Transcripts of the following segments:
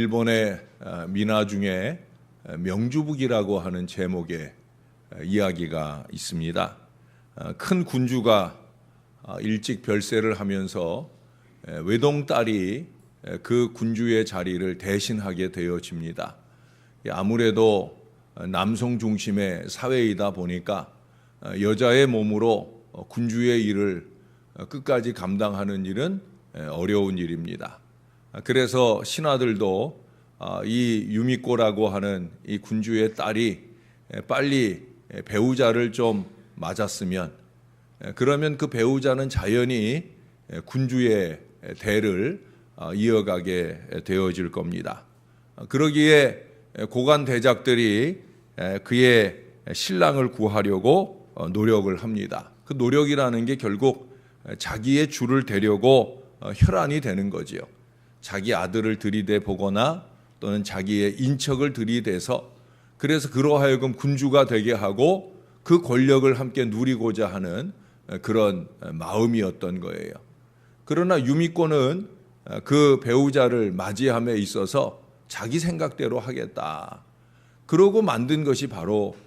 일본의 민화 중에 명주북이라고 하는 제목의 이야기가 있습니다. 큰 군주가 일찍 별세를 하면서 외동딸이 그 군주의 자리를 대신하게 되어집니다. 아무래도 남성 중심의 사회이다 보니까 여자의 몸으로 군주의 일을 끝까지 감당하는 일은 어려운 일입니다. 그래서 신하들도 이 유미꼬라고 하는 이 군주의 딸이 빨리 배우자를 좀 맞았으면, 그러면 그 배우자는 자연히 군주의 대를 이어가게 되어질 겁니다. 그러기에 고관 대작들이 그의 신랑을 구하려고 노력을 합니다. 그 노력이라는 게 결국 자기의 주를 데려고 혈안이 되는 거지요. 자기 아들을 들이대 보거나 또는 자기의 인척을 들이대서, 그래서 그러하여금 군주가 되게 하고 그 권력을 함께 누리고자 하는 그런 마음이었던 거예요. 그러나 유미꼬는 그 배우자를 맞이함에 있어서 자기 생각대로 하겠다. 그러고 만든 것이 바로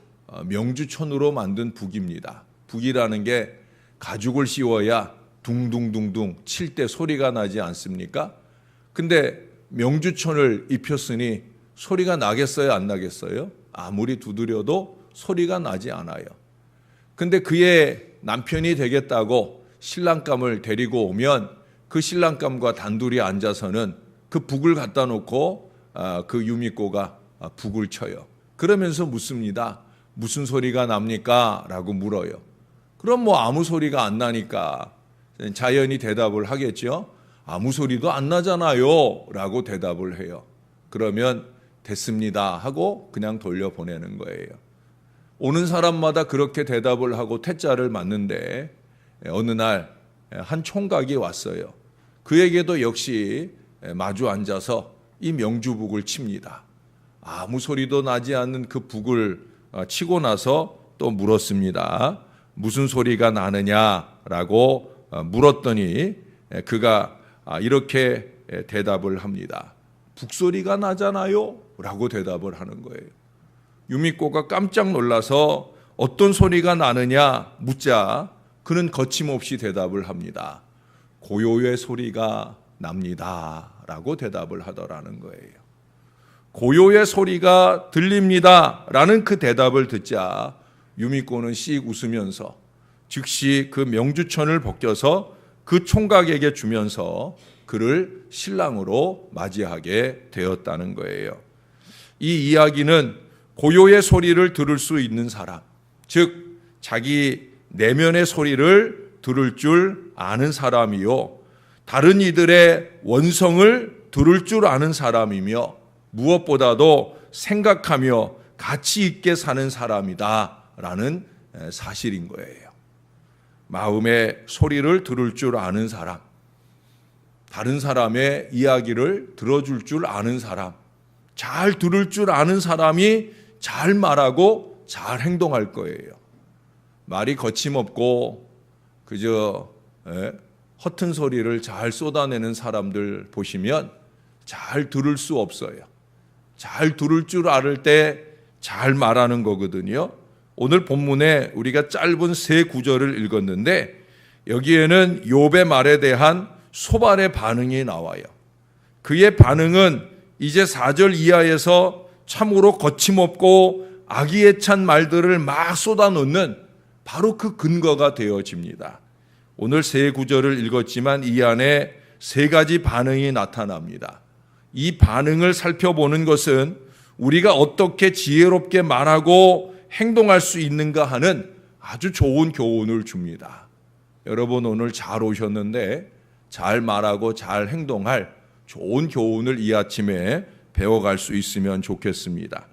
명주천으로 만든 북입니다. 북이라는 게 가죽을 씌워야 둥둥둥둥 칠 때 소리가 나지 않습니까? 근데 명주천을 입혔으니 소리가 나겠어요, 안 나겠어요? 아무리 두드려도 소리가 나지 않아요. 근데 그의 남편이 되겠다고 신랑감을 데리고 오면 그 신랑감과 단둘이 앉아서는 그 북을 갖다 놓고 그 유미꼬가 북을 쳐요. 그러면서 묻습니다. 무슨 소리가 납니까? 라고 물어요. 그럼 뭐 아무 소리가 안 나니까 자연히 대답을 하겠죠. 아무 소리도 안 나잖아요 라고 대답을 해요. 그러면 됐습니다 하고 그냥 돌려보내는 거예요. 오는 사람마다 그렇게 대답을 하고 퇴짜를 맞는데 어느 날 한 총각이 왔어요. 그에게도 역시 마주 앉아서 이 명주북을 칩니다. 아무 소리도 나지 않는 그 북을 치고 나서 또 물었습니다. 무슨 소리가 나느냐라고 물었더니 그가 이렇게 대답을 합니다. 북소리가 나잖아요 라고 대답을 하는 거예요. 유미꼬가 깜짝 놀라서 어떤 소리가 나느냐 묻자 그는 거침없이 대답을 합니다. 고요의 소리가 납니다 라고 대답을 하더라는 거예요. 고요의 소리가 들립니다 라는 그 대답을 듣자 유미꼬는 씩 웃으면서 즉시 그 명주천을 벗겨서 그 총각에게 주면서 그를 신랑으로 맞이하게 되었다는 거예요. 이 이야기는 고요의 소리를 들을 수 있는 사람, 즉 자기 내면의 소리를 들을 줄 아는 사람이요, 다른 이들의 원성을 들을 줄 아는 사람이며 무엇보다도 생각하며 가치 있게 사는 사람이다라는 사실인 거예요. 마음의 소리를 들을 줄 아는 사람, 다른 사람의 이야기를 들어줄 줄 아는 사람, 잘 들을 줄 아는 사람이 잘 말하고 잘 행동할 거예요. 말이 거침없고 그저 허튼 소리를 잘 쏟아내는 사람들 보시면 잘 들을 수 없어요. 잘 들을 줄 알을 때 잘 말하는 거거든요. 오늘 본문에 우리가 짧은 세 구절을 읽었는데 여기에는 욥의 말에 대한 소발의 반응이 나와요. 그의 반응은 이제 4절 이하에서 참으로 거침없고 악의에 찬 말들을 막 쏟아놓는 바로 그 근거가 되어집니다. 오늘 세 구절을 읽었지만 이 안에 세 가지 반응이 나타납니다. 이 반응을 살펴보는 것은 우리가 어떻게 지혜롭게 말하고 행동할 수 있는가 하는 아주 좋은 교훈을 줍니다. 여러분 오늘 잘 오셨는데 잘 말하고 잘 행동할 좋은 교훈을 이 아침에 배워갈 수 있으면 좋겠습니다.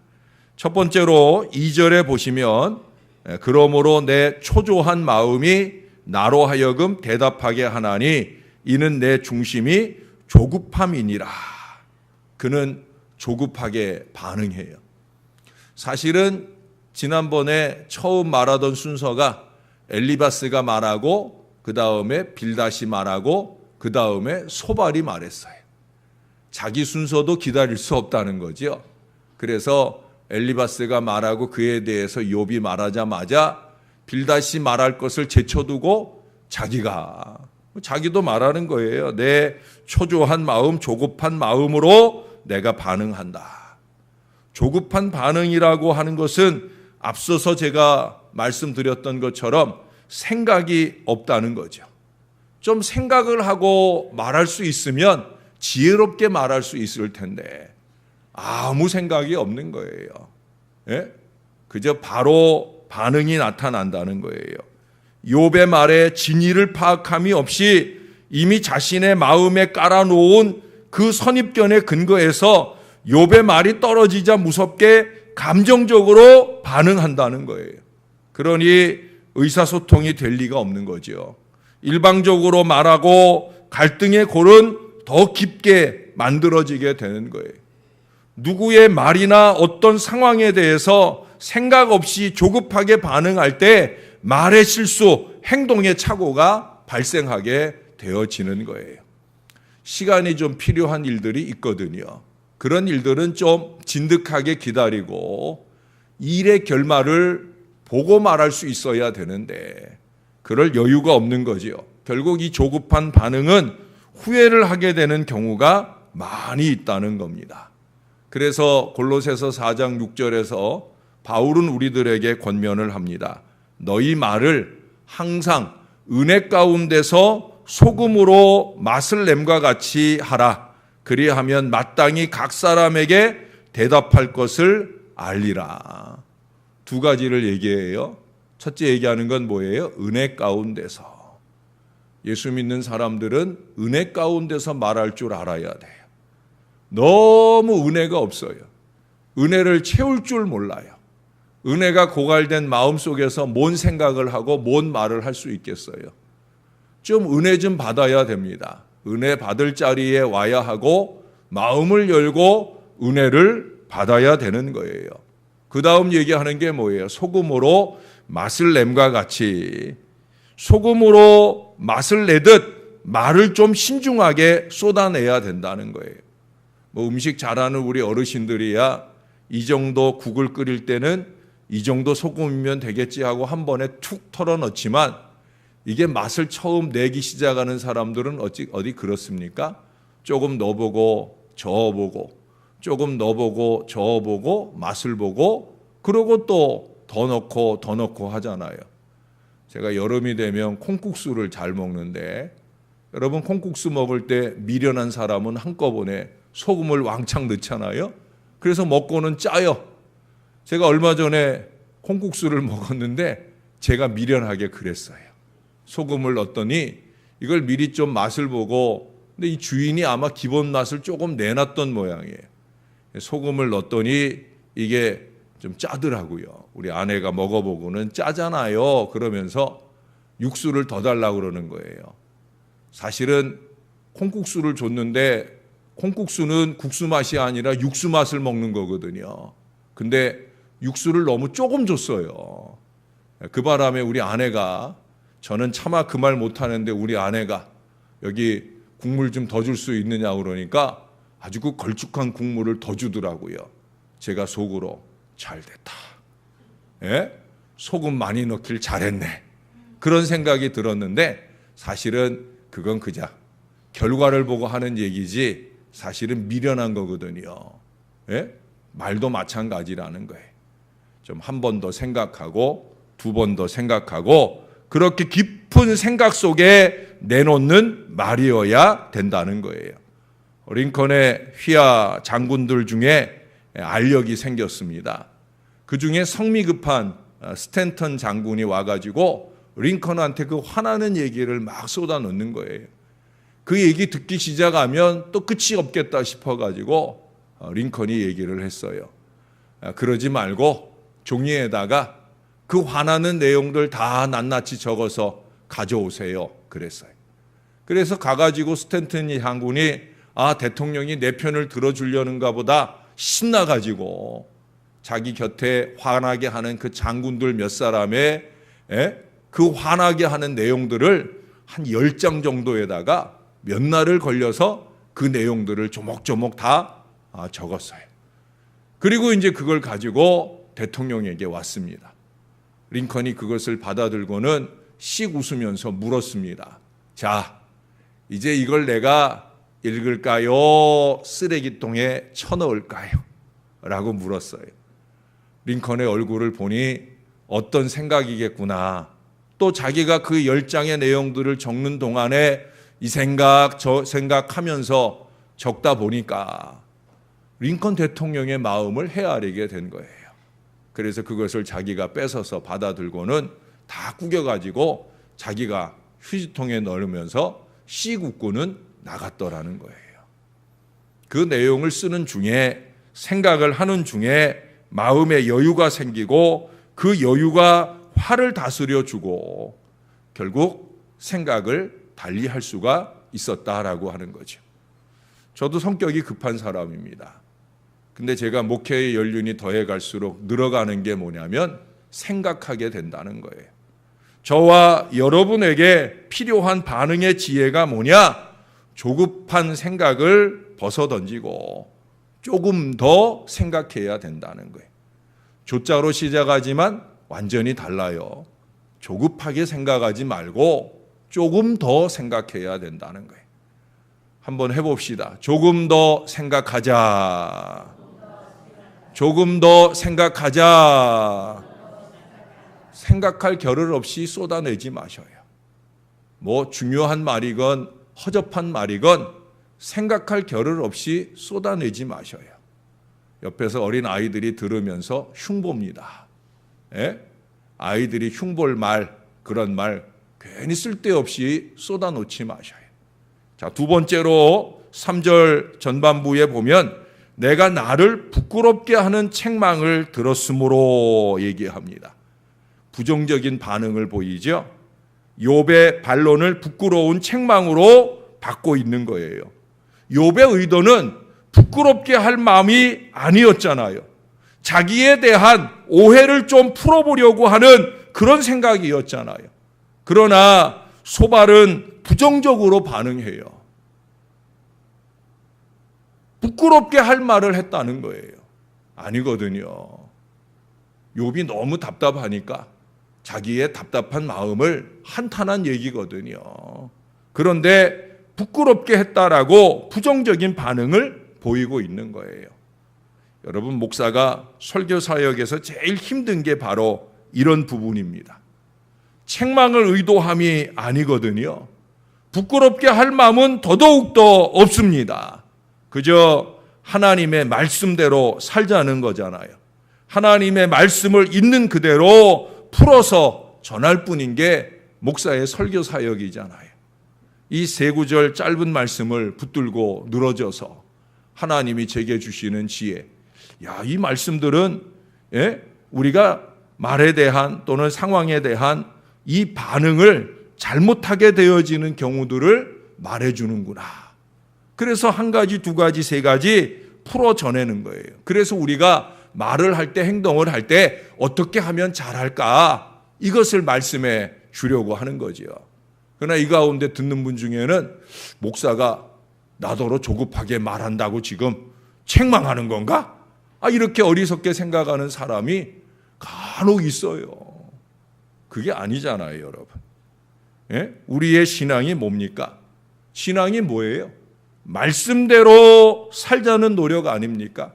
첫 번째로 2절에 보시면 그러므로 내 초조한 마음이 나로 하여금 대답하게 하나니 이는 내 중심이 조급함이니라. 그는 조급하게 반응해요. 사실은 지난번에 처음 말하던 순서가 엘리바스가 말하고 그 다음에 빌닷이 말하고 그 다음에 소발이 말했어요. 자기 순서도 기다릴 수 없다는 거죠. 그래서 엘리바스가 말하고 그에 대해서 욥이 말하자마자 빌닷이 말할 것을 제쳐두고 자기도 말하는 거예요. 내 초조한 마음, 조급한 마음으로 내가 반응한다. 조급한 반응이라고 하는 것은 앞서서 제가 말씀드렸던 것처럼 생각이 없다는 거죠. 좀 생각을 하고 말할 수 있으면 지혜롭게 말할 수 있을 텐데 아무 생각이 없는 거예요. 예? 그저 바로 반응이 나타난다는 거예요. 욥의 말에 진위를 파악함이 없이 이미 자신의 마음에 깔아놓은 그 선입견에 근거해서 욥의 말이 떨어지자 무섭게 감정적으로 반응한다는 거예요. 그러니 의사소통이 될 리가 없는 거죠. 일방적으로 말하고 갈등의 골은 더 깊게 만들어지게 되는 거예요. 누구의 말이나 어떤 상황에 대해서 생각 없이 조급하게 반응할 때 말의 실수, 행동의 착오가 발생하게 되어지는 거예요. 시간이 좀 필요한 일들이 있거든요. 그런 일들은 좀 진득하게 기다리고 일의 결말을 보고 말할 수 있어야 되는데 그럴 여유가 없는 거지요. 결국 이 조급한 반응은 후회를 하게 되는 경우가 많이 있다는 겁니다. 그래서 골로새서 4장 6절에서 바울은 우리들에게 권면을 합니다. 너희 말을 항상 은혜 가운데서 소금으로 맛을 냄과 같이 하라. 그리하면 마땅히 각 사람에게 대답할 것을 알리라. 두 가지를 얘기해요. 첫째 얘기하는 건 뭐예요? 은혜 가운데서. 예수 믿는 사람들은 은혜 가운데서 말할 줄 알아야 돼요. 너무 은혜가 없어요. 은혜를 채울 줄 몰라요. 은혜가 고갈된 마음 속에서 뭔 생각을 하고 뭔 말을 할 수 있겠어요? 좀 은혜 좀 받아야 됩니다. 은혜 받을 자리에 와야 하고 마음을 열고 은혜를 받아야 되는 거예요. 그 다음 얘기하는 게 뭐예요? 소금으로 맛을 냄과 같이. 소금으로 맛을 내듯 말을 좀 신중하게 쏟아내야 된다는 거예요. 뭐 음식 잘하는 우리 어르신들이야 이 정도 국을 끓일 때는 이 정도 소금이면 되겠지 하고 한 번에 툭 털어넣지만 이게 맛을 처음 내기 시작하는 사람들은 어디 그렇습니까? 조금 넣어보고 저어보고 조금 넣어보고 저어보고 맛을 보고 그러고 또 더 넣고 하잖아요. 제가 여름이 되면 콩국수를 잘 먹는데 여러분 콩국수 먹을 때 미련한 사람은 한꺼번에 소금을 왕창 넣잖아요. 그래서 먹고는 짜요. 제가 얼마 전에 콩국수를 먹었는데 제가 미련하게 그랬어요. 소금을 넣었더니 이걸 미리 좀 맛을 보고 근데 이 주인이 아마 기본 맛을 조금 내놨던 모양이에요. 소금을 넣었더니 이게 좀 짜더라고요. 우리 아내가 먹어보고는 짜잖아요. 그러면서 육수를 더 달라고 그러는 거예요. 사실은 콩국수를 줬는데 콩국수는 국수 맛이 아니라 육수 맛을 먹는 거거든요. 근데 육수를 너무 조금 줬어요. 그 바람에 우리 아내가 저는 차마 그 말 못하는데 우리 아내가 여기 국물 좀 더 줄 수 있느냐 그러니까 아주 그 걸쭉한 국물을 더 주더라고요. 제가 속으로 잘됐다. 예? 소금 많이 넣길 잘했네. 그런 생각이 들었는데 사실은 그건 그저 결과를 보고 하는 얘기지 사실은 미련한 거거든요. 예? 말도 마찬가지라는 거예요. 좀 한 번 더 생각하고 두 번 더 생각하고 그렇게 깊은 생각 속에 내놓는 말이어야 된다는 거예요. 링컨의 휘하 장군들 중에 알력이 생겼습니다. 그 중에 성미 급한 스탠턴 장군이 와가지고 링컨한테 그 화나는 얘기를 막 쏟아놓는 거예요. 그 얘기 듣기 시작하면 또 끝이 없겠다 싶어가지고 링컨이 얘기를 했어요. 그러지 말고 종이에다가 그 화나는 내용들 다 낱낱이 적어서 가져오세요. 그랬어요. 그래서 가가지고 스탠턴 장군이 대통령이 내 편을 들어주려는가 보다 신나가지고 자기 곁에 화나게 하는 그 장군들 몇 사람의 그 화나게 하는 내용들을 한 10장 정도에다가 몇 날을 걸려서 그 내용들을 조목조목 다 적었어요. 그리고 이제 그걸 가지고 대통령에게 왔습니다. 링컨이 그것을 받아들고는 씩 웃으면서 물었습니다. 자, 이제 이걸 내가 읽을까요? 쓰레기통에 쳐넣을까요? 라고 물었어요. 링컨의 얼굴을 보니 어떤 생각이겠구나. 또 자기가 그 10장의 내용들을 적는 동안에 이 생각 저 생각하면서 적다 보니까 링컨 대통령의 마음을 헤아리게 된 거예요. 그래서 그것을 자기가 뺏어서 받아들고는 다 구겨가지고 자기가 휴지통에 넣으면서 씩 웃고는 나갔더라는 거예요. 그 내용을 쓰는 중에, 생각을 하는 중에 마음의 여유가 생기고 그 여유가 화를 다스려 주고 결국 생각을 달리할 수가 있었다라고 하는 거죠. 저도 성격이 급한 사람입니다. 근데 제가 목회의 연륜이 더해 갈수록 늘어가는 게 뭐냐면 생각하게 된다는 거예요. 저와 여러분에게 필요한 반응의 지혜가 뭐냐? 조급한 생각을 벗어던지고 조금 더 생각해야 된다는 거예요. 조자로 시작하지만 완전히 달라요. 조급하게 생각하지 말고 조금 더 생각해야 된다는 거예요. 한번 해봅시다. 조금 더 생각하자. 조금 더 생각하자. 생각할 겨를 없이 쏟아내지 마셔요. 뭐 중요한 말이건 허접한 말이건 생각할 겨를 없이 쏟아내지 마셔요. 옆에서 어린 아이들이 들으면서 흉보입니다. 예? 아이들이 흉볼 말, 그런 말 괜히 쓸데없이 쏟아놓지 마셔요. 자, 두 번째로 3절 전반부에 보면 내가 나를 부끄럽게 하는 책망을 들었으므로 얘기합니다. 부정적인 반응을 보이죠. 욥의 반론을 부끄러운 책망으로 받고 있는 거예요. 욥의 의도는 부끄럽게 할 마음이 아니었잖아요. 자기에 대한 오해를 좀 풀어보려고 하는 그런 생각이었잖아요. 그러나 소발은 부정적으로 반응해요. 부끄럽게 할 말을 했다는 거예요. 아니거든요. 욥이 너무 답답하니까 자기의 답답한 마음을 한탄한 얘기거든요. 그런데 부끄럽게 했다라고 부정적인 반응을 보이고 있는 거예요. 여러분, 목사가 설교 사역에서 제일 힘든 게 바로 이런 부분입니다. 책망을 의도함이 아니거든요. 부끄럽게 할 마음은 더더욱더 없습니다. 그저 하나님의 말씀대로 살자는 거잖아요. 하나님의 말씀을 있는 그대로 풀어서 전할 뿐인 게 목사의 설교 사역이잖아요. 이 세 구절 짧은 말씀을 붙들고 늘어져서 하나님이 제게 주시는 지혜. 야, 이 말씀들은 우리가 말에 대한 또는 상황에 대한 이 반응을 잘못하게 되어지는 경우들을 말해주는구나. 그래서 한 가지, 두 가지, 세 가지 풀어 전하는 거예요. 그래서 우리가 말을 할 때, 행동을 할 때 어떻게 하면 잘할까? 이것을 말씀해 주려고 하는 거죠. 그러나 이 가운데 듣는 분 중에는 목사가 나더러 조급하게 말한다고 지금 책망하는 건가? 이렇게 어리석게 생각하는 사람이 간혹 있어요. 그게 아니잖아요, 여러분. 예? 우리의 신앙이 뭡니까? 신앙이 뭐예요? 말씀대로 살자는 노력 아닙니까?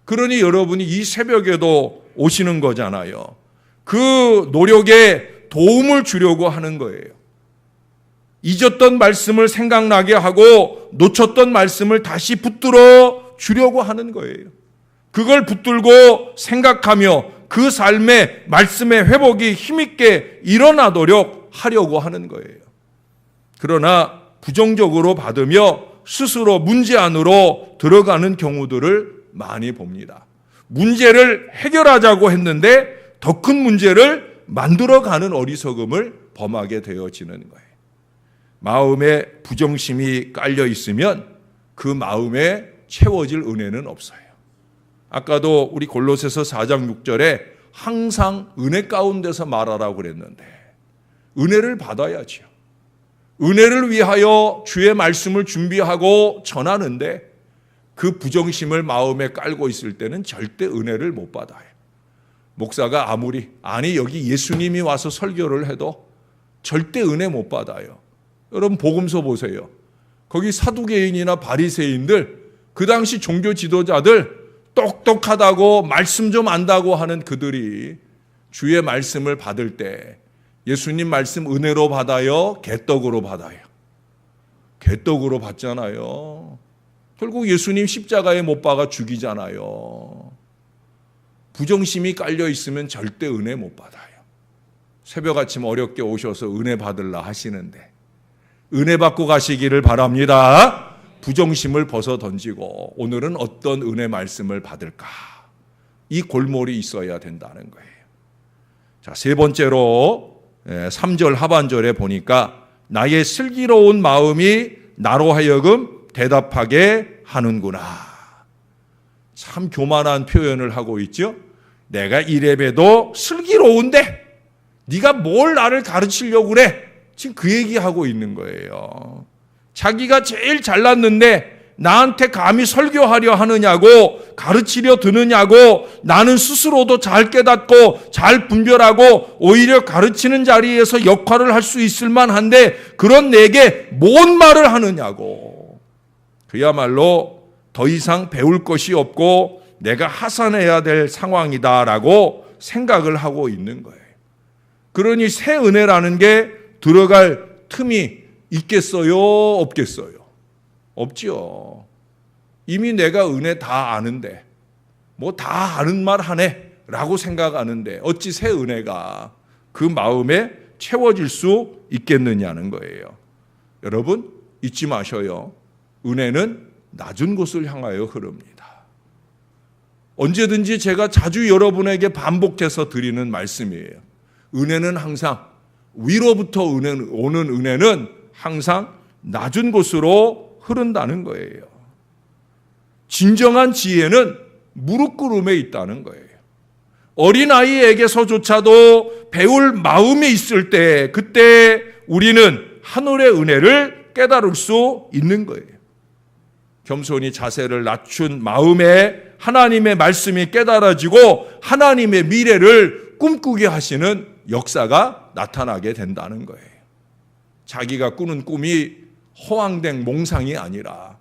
그러니 여러분이 이 새벽에도 오시는 거잖아요. 그 노력에 도움을 주려고 하는 거예요. 잊었던 말씀을 생각나게 하고 놓쳤던 말씀을 다시 붙들어 주려고 하는 거예요. 그걸 붙들고 생각하며 그 삶의 말씀의 회복이 힘있게 일어나도록 하려고 하는 거예요. 그러나 부정적으로 받으며 스스로 문제 안으로 들어가는 경우들을 많이 봅니다. 문제를 해결하자고 했는데 더 큰 문제를 만들어가는 어리석음을 범하게 되어지는 거예요. 마음에 부정심이 깔려 있으면 그 마음에 채워질 은혜는 없어요. 아까도 우리 골로새서 4장 6절에 항상 은혜 가운데서 말하라고 그랬는데 은혜를 받아야죠. 은혜를 위하여 주의 말씀을 준비하고 전하는데 그 부정심을 마음에 깔고 있을 때는 절대 은혜를 못 받아요. 목사가 아무리 여기 예수님이 와서 설교를 해도 절대 은혜 못 받아요. 여러분 복음서 보세요. 거기 사두개인이나 바리새인들, 그 당시 종교 지도자들, 똑똑하다고 말씀 좀 안다고 하는 그들이 주의 말씀을 받을 때 예수님 말씀 은혜로 받아요? 개떡으로 받아요? 개떡으로 받잖아요. 결국 예수님 십자가에 못 박아 죽이잖아요. 부정심이 깔려 있으면 절대 은혜 못 받아요. 새벽 아침 어렵게 오셔서 은혜 받으려 하시는데 은혜 받고 가시기를 바랍니다. 부정심을 벗어 던지고 오늘은 어떤 은혜 말씀을 받을까? 이 골몰이 있어야 된다는 거예요. 자, 세 번째로 3절 하반절에 보니까 나의 슬기로운 마음이 나로 하여금 대답하게 하는구나. 참 교만한 표현을 하고 있죠. 내가 이래봬도 슬기로운데 네가 뭘 나를 가르치려고 그래? 지금 그 얘기하고 있는 거예요. 자기가 제일 잘났는데 나한테 감히 설교하려 하느냐고, 가르치려 드느냐고, 나는 스스로도 잘 깨닫고 잘 분별하고 오히려 가르치는 자리에서 역할을 할 수 있을 만한데 그런 내게 뭔 말을 하느냐고. 그야말로 더 이상 배울 것이 없고 내가 하산해야 될 상황이다라고 생각을 하고 있는 거예요. 그러니 새 은혜라는 게 들어갈 틈이 있겠어요? 없겠어요? 없죠. 이미 내가 은혜 다 아는데 뭐 다 아는 말 하네 라고 생각하는데 어찌 새 은혜가 그 마음에 채워질 수 있겠느냐는 거예요. 여러분 잊지 마셔요. 은혜는 낮은 곳을 향하여 흐릅니다. 언제든지 제가 자주 여러분에게 반복해서 드리는 말씀이에요. 은혜는 항상 위로부터 오는 은혜는 항상 낮은 곳으로 흐른다는 거예요. 진정한 지혜는 무릎 꿇음에 있다는 거예요. 어린아이에게서조차도 배울 마음이 있을 때 그때 우리는 하늘의 은혜를 깨달을 수 있는 거예요. 겸손히 자세를 낮춘 마음에 하나님의 말씀이 깨달아지고 하나님의 미래를 꿈꾸게 하시는 역사가 나타나게 된다는 거예요. 자기가 꾸는 꿈이 허황된 몽상이 아니라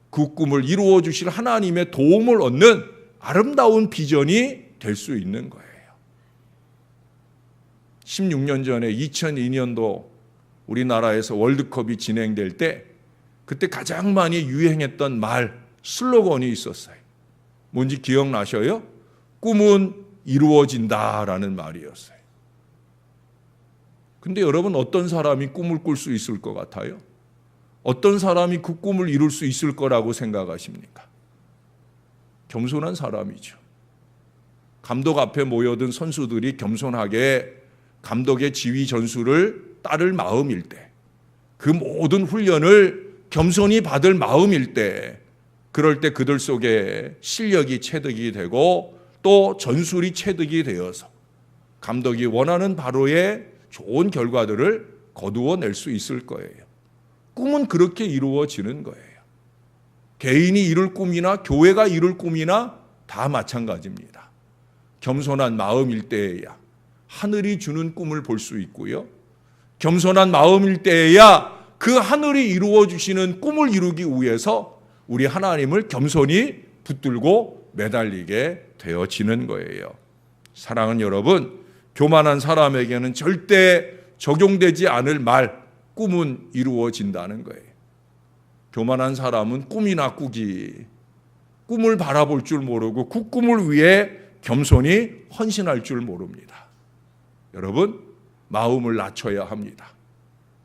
그 꿈을 이루어 주실 하나님의 도움을 얻는 아름다운 비전이 될 수 있는 거예요. 16년 전에 2002년도 우리나라에서 월드컵이 진행될 때 그때 가장 많이 유행했던 슬로건이 있었어요. 뭔지 기억나셔요? 꿈은 이루어진다라는 말이었어요. 근데 여러분 어떤 사람이 꿈을 꿀 수 있을 것 같아요? 어떤 사람이 그 꿈을 이룰 수 있을 거라고 생각하십니까? 겸손한 사람이죠. 감독 앞에 모여든 선수들이 겸손하게 감독의 지휘 전술을 따를 마음일 때, 그 모든 훈련을 겸손히 받을 마음일 때, 그럴 때 그들 속에 실력이 체득이 되고 또 전술이 체득이 되어서 감독이 원하는 바로의 좋은 결과들을 거두어낼 수 있을 거예요. 꿈은 그렇게 이루어지는 거예요. 개인이 이룰 꿈이나 교회가 이룰 꿈이나 다 마찬가지입니다. 겸손한 마음일 때에야 하늘이 주는 꿈을 볼 수 있고요. 겸손한 마음일 때에야 그 하늘이 이루어 주시는 꿈을 이루기 위해서 우리 하나님을 겸손히 붙들고 매달리게 되어지는 거예요. 사랑하는 여러분, 교만한 사람에게는 절대 적용되지 않을 꿈은 이루어진다는 거예요. 교만한 사람은 꿈이나 꾸기, 꿈을 바라볼 줄 모르고 그 꿈을 위해 겸손히 헌신할 줄 모릅니다. 여러분, 마음을 낮춰야 합니다.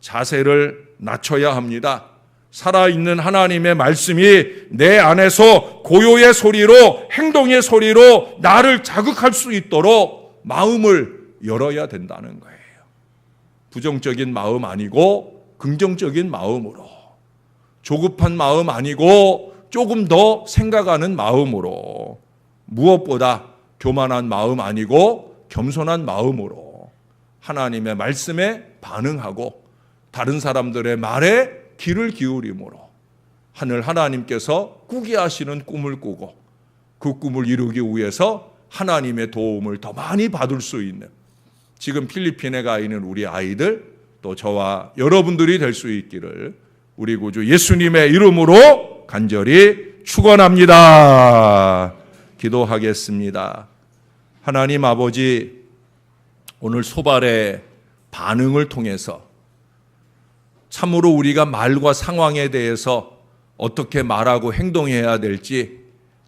자세를 낮춰야 합니다. 살아있는 하나님의 말씀이 내 안에서 고요의 소리로, 행동의 소리로 나를 자극할 수 있도록 마음을 열어야 된다는 거예요. 부정적인 마음 아니고 긍정적인 마음으로, 조급한 마음 아니고 조금 더 생각하는 마음으로, 무엇보다 교만한 마음 아니고 겸손한 마음으로 하나님의 말씀에 반응하고 다른 사람들의 말에 귀를 기울임으로 하늘 하나님께서 꾸게 하시는 꿈을 꾸고 그 꿈을 이루기 위해서 하나님의 도움을 더 많이 받을 수 있는 지금 필리핀에 가 있는 우리 아이들 또 저와 여러분들이 될 수 있기를 우리 구주 예수님의 이름으로 간절히 축원합니다. 기도하겠습니다. 하나님 아버지, 오늘 소발의 반응을 통해서 참으로 우리가 말과 상황에 대해서 어떻게 말하고 행동해야 될지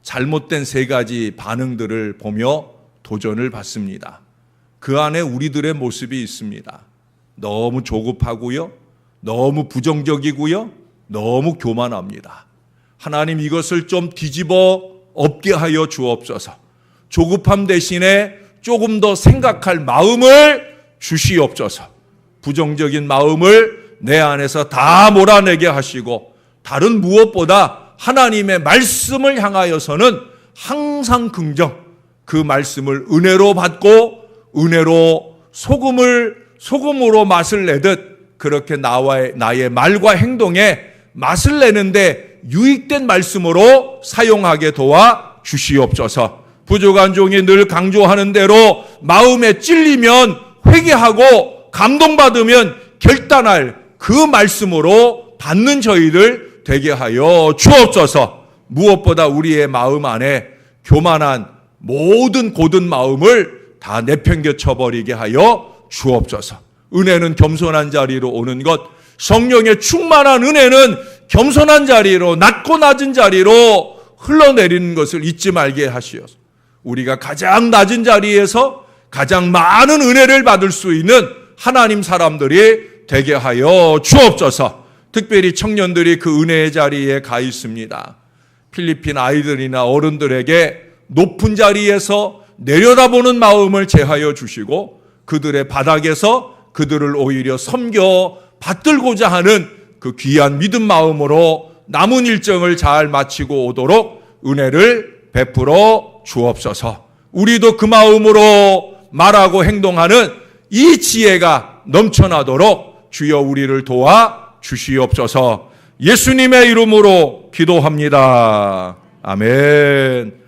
잘못된 세 가지 반응들을 보며 도전을 받습니다. 그 안에 우리들의 모습이 있습니다. 너무 조급하고요, 너무 부정적이고요, 너무 교만합니다. 하나님, 이것을 좀 뒤집어 엎게 하여 주옵소서. 조급함 대신에 조금 더 생각할 마음을 주시옵소서. 부정적인 마음을 내 안에서 다 몰아내게 하시고 다른 무엇보다 하나님의 말씀을 향하여서는 항상 긍정, 그 말씀을 은혜로 받고 은혜로 소금으로 맛을 내듯 그렇게 나의 말과 행동에 맛을 내는데 유익된 말씀으로 사용하게 도와 주시옵소서. 부족한 종이 늘 강조하는 대로 마음에 찔리면 회개하고 감동받으면 결단할 그 말씀으로 받는 저희들 되게 하여 주옵소서. 무엇보다 우리의 마음 안에 교만한 모든 고든 마음을 다 내팽개쳐 버리게 하여 주옵소서. 은혜는 겸손한 자리로 오는 것, 성령의 충만한 은혜는 겸손한 자리로, 낮고 낮은 자리로 흘러내리는 것을 잊지 말게 하시옵소서. 우리가 가장 낮은 자리에서 가장 많은 은혜를 받을 수 있는 하나님 사람들이 되게 하여 주옵소서. 특별히 청년들이 그 은혜의 자리에 가 있습니다. 필리핀 아이들이나 어른들에게 높은 자리에서 내려다보는 마음을 제하여 주시고 그들의 바닥에서 그들을 오히려 섬겨 받들고자 하는 그 귀한 믿음 마음으로 남은 일정을 잘 마치고 오도록 은혜를 베풀어 주옵소서. 우리도 그 마음으로 말하고 행동하는 이 지혜가 넘쳐나도록 주여 우리를 도와 주시옵소서. 예수님의 이름으로 기도합니다. 아멘.